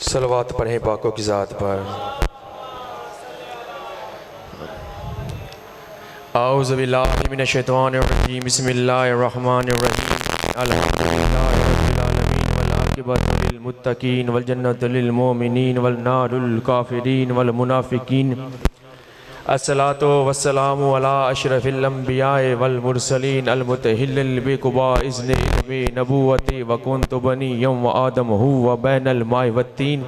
सलवात पढ़ें पाकों की ज़ात पर। औज़ु बिल्लाहि मिनश्शैतानिर रजीम, बिस्मिल्लाहिर रहमानिर रहीम। अल्हम्दुलिल्लाहि रब्बिल आलमीन वल आक़िबतु लिल मुत्तक़ीन वल जन्नतु लिल मोमिनीन वल नारु लिल काफ़िरीन वल मुनाफ़िकीन। अस्सलातु वस्सलामु अला अशरफिल अंबियाए वल मुरसलीन अल मुतहिल्लिल बिक़ुबा इज़्नि इल्मी नबुव्वती व कुन्तु बनिय्यम व आदम हु व बैनल माइ वत्तीन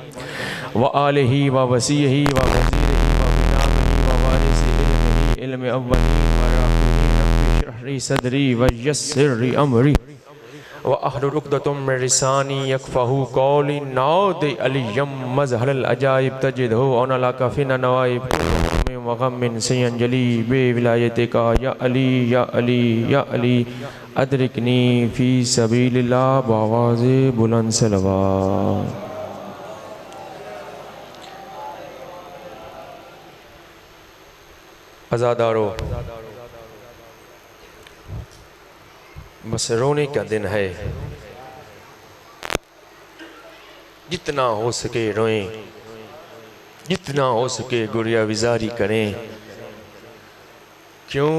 व आलिहि व वसीहि व वज़ीरिहि व बिनामिहि व वारिसि इल्मिहि इल्मि अव्वलीन व आखिरीन। रब्बि इश्रह ली सदरी व यस्सिर ली अमरी व अहलुल उक़दतम मिन लिसानी यफ़क़हू क़ौली। नाउद अलियम मज़हरल अजाइब तजिदहु अन लका फ़िन नवाइब वग़म्मिन सयंजली बेविलायतिका या अली या अली या अली अदरिकनी फ़ी सबीलिल्लाह बावाज़े बुलंद सलवात। अज़ादारो, बस रोने का दिन है, जितना हो सके रोएं, जितना हो सके गुरिया विजारी करें। क्यों?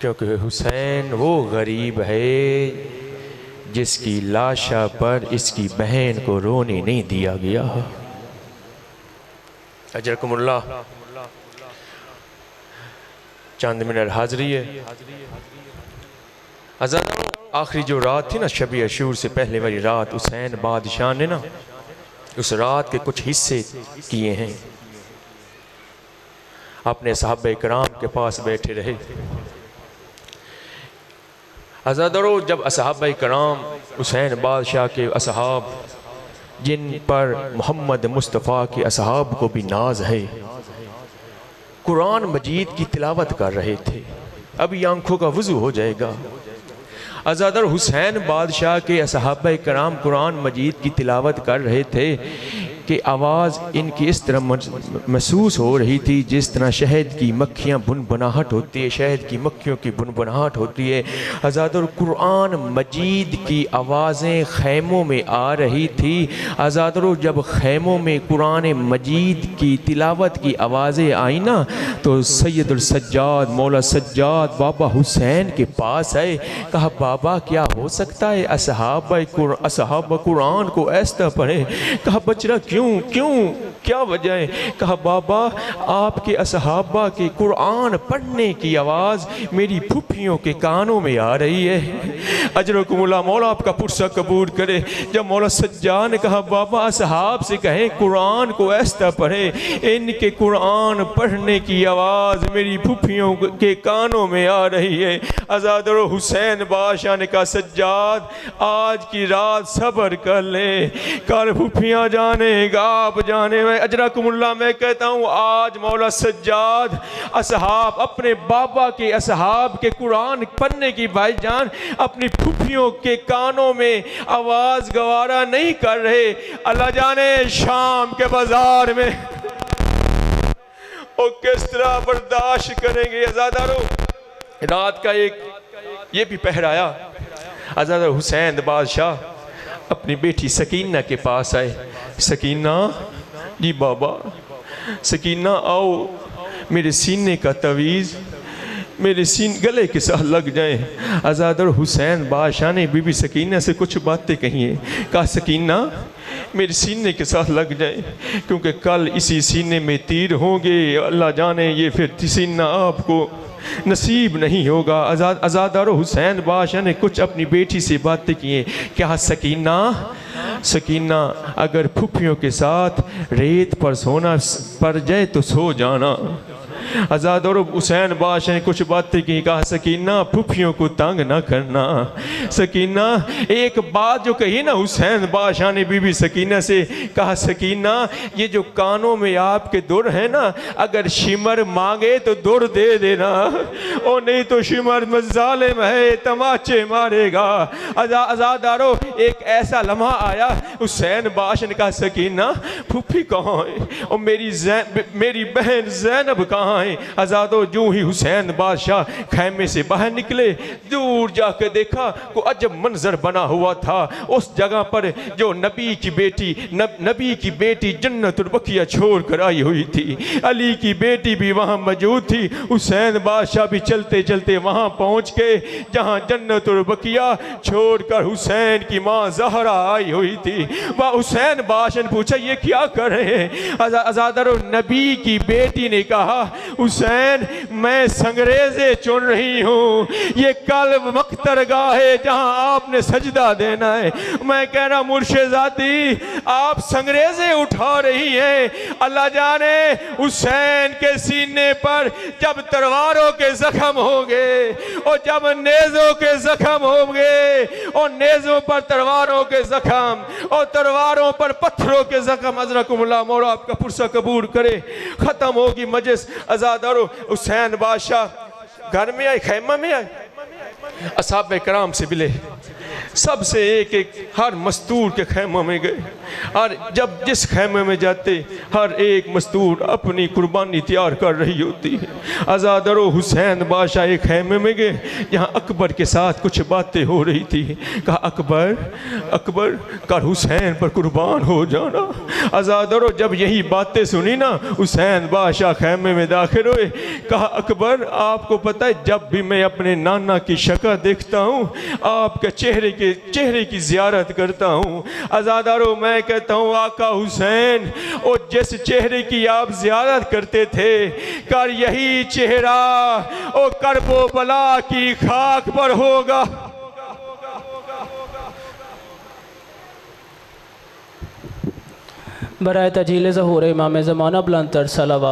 क्योंकि हुसैन वो गरीब है जिसकी लाशा पर इसकी बहन को रोने नहीं दिया गया। अजरकुमुल्लाह, चंद मिनट हाज़री है। अज़ादारों, आखिरी जो रात थी ना, शब अशूर से पहले वाली रात, हुसैन बादशाह ने ना उस रात के कुछ हिस्से किए हैं। अपने सहाबा इकराम के पास बैठे रहे। अज़ादारों, जब सहाबा इकराम हुसैन बादशाह के असहाब, जिन पर मोहम्मद मुस्तफ़ा के असहाब को भी नाज है, कुरान मजीद की तिलावत कर रहे थे। अभी आंखों का वुज़ू हो जाएगा। अज़ादारों, हुसैन बादशाह के असहाबा कराम कुरान मजीद की तिलावत कर रहे थे कि आवाज़ इनकी इस तरह महसूस हो रही थी जिस तरह शहद की मक्खियाँ बुनबुनाहट होती है, शहद की मक्खियों की बुनबुनाहट होती है। अज़ादारों, कुरान मजीद की आवाज़ें खैमों में आ रही थी। अज़ादारों, जब खैमों में कुरान मजीद की तिलावत की आवाज़ें आई ना, तो सैयदुल सज्जाद, मौला सज्जाद बाबा हुसैन के पास आए। कहा, बाबा क्या हो सकता है असहाब कुरान को ऐसा पढ़े? कहा, बचरा क्यों क्यों क्या वजह है? कहा, बाबा आपके असहाबा के कुरान पढ़ने की आवाज़ मेरी फुफियों के कानों में आ रही है। अजरकुमुल्लाह, मौला आपका पुरसा कबूल करे। जब मौला सज्जाद ने कहा, बाबा असहाब से कहें कुरान को ऐसा पढ़े, इनके कुरान पढ़ने की आवाज़ मेरी फुफियों के कानों में आ रही है। अज़ादारों, हुसैन बादशाह ने कहा, सज्जाद आज की रात सब्र कर ले, कल फुफियाँ जाने आप जाने में। अजरकुमुल्लाह, मैं कहता हूँ आज मौला सज्जाद असहाब अपने बाबा के असहाब के कुरान पढ़ने की भाईजान अपनी फुफियों के कानों में आवाज़ गवारा नहीं कर रहे। अल्लाह जाने शाम के बाजार में वो किस तरह बर्दाश्त करेंगे। अज़ादारों, रात का एक ये भी पहराया। अज़ादारों, हुसैन बादशाह अपनी बेटी सकीना के पास आए। सकीना, जी बाबा। सकीना, आओ, मेरे सीने का तवीज़ मेरे गले के साथ लग जाए। अज़ादारों, हुसैन बादशाह ने बीबी सकीना से कुछ बातें कही हैं। कहा, सकीना मेरे सीने के साथ लग जाए, क्योंकि कल इसी सीने में तीर होंगे। अल्लाह जाने ये फिर सीना आपको नसीब नहीं होगा। अज़ादारों, हुसैन बादशाह ने कुछ अपनी बेटी से बातें की हैं। क्या सकीना, सकीना अगर फुफियों के साथ रेत पर सोना पड़ जाए तो सो जाना। आज़ादारों, हुसैन बादशाह ने कुछ बातें की। कहा, सकीना फुफियों को तंग ना करना। सकीना, एक बात जो कही ना हुसैन बादशाह ने बीबी सकीना से, कहा, सकीना ये जो कानों में आपके दुर है ना, अगर शिमर मांगे तो दुर दे देना, और नहीं तो शिमर जालिम है, तमाचे मारेगा। आज़ादारों, एक ऐसा लम्हा आया, हुसैन बादशाह ने कहा, सकीना फुफी कहाँ है और मेरी बहन ज़ैनब कहाँ है? है। आज़ादो यूं ही हुसैन बादशाह खैमे से बाहर निकले, दूर जाकर देखा को अजब मंजर बना हुआ था। उस जगह पर जो नबी की बेटी जन्नतुल बकिया छोड़ कर आई हुई थी, अली की बेटी भी वहाँ मौजूद थी। हुसैन बादशाह भी चलते चलते वहाँ पहुँच गए जहाँ जन्नतुल बकिया छोड़कर हुसैन की माँ ज़हरा आई हुई थी। वह हुसैन बादशाह ने पूछा ये क्या कर रहे हैं? अज़ादरो नबी की बेटी ने कहा हुसैन मैं संगरेज़े चुन रही हूँ, ये कल्ब मख्तरगाह है जहाँ आपने सजदा देना है। मैं कह रहा मुर्शिदाती आप संगरेज़े उठा रही हैं, अल्लाह जाने हुसैन के सीने पर जब तलवारों के जख्म होंगे और जब नेज़ों के जख्म होंगे और नेज़ों पर तलवारों के जख्म और तलवारों पर पत्थरों के जख्म, अज़रकुमुल्लाह मौला आपका पुरसा कबूल करे। ख़त्म होगी मजलिस। आज़ादरो हुसैन बादशाह घर में आए, खैमा में आए, असहाबे कराम से मिले, सबसे एक एक हर मस्तूर के खैमा में गए। और जब जिस खैमे में जाते हर एक मस्तूर अपनी कुर्बानी तैयार कर रही होती है। आज़ादरो हुसैन बादशाह एक खैमे में गए जहाँ अकबर के साथ कुछ बातें हो रही थी। कहा अकबर अकबर कर हुसैन पर कुर्बान हो जाना। आज़ादरो जब यही बातें सुनी ना हुसैन बादशाह खैमे में दाखिल हुए। कहा अकबर आपको पता है जब भी मैं अपने नाना की शक्ल देखता हूँ आपके चेहरे की ज़ियारत करता हूँ। आज़ादारो मैं कहता हूँ आका हुसैन और जिस चेहरे की आप ज़ियारत करते थे कर यही चेहरा ओ करबो बला की खाक पर होगा। बराए तजील ज़हूर इमाम ज़माना बुलंद तर सलावत।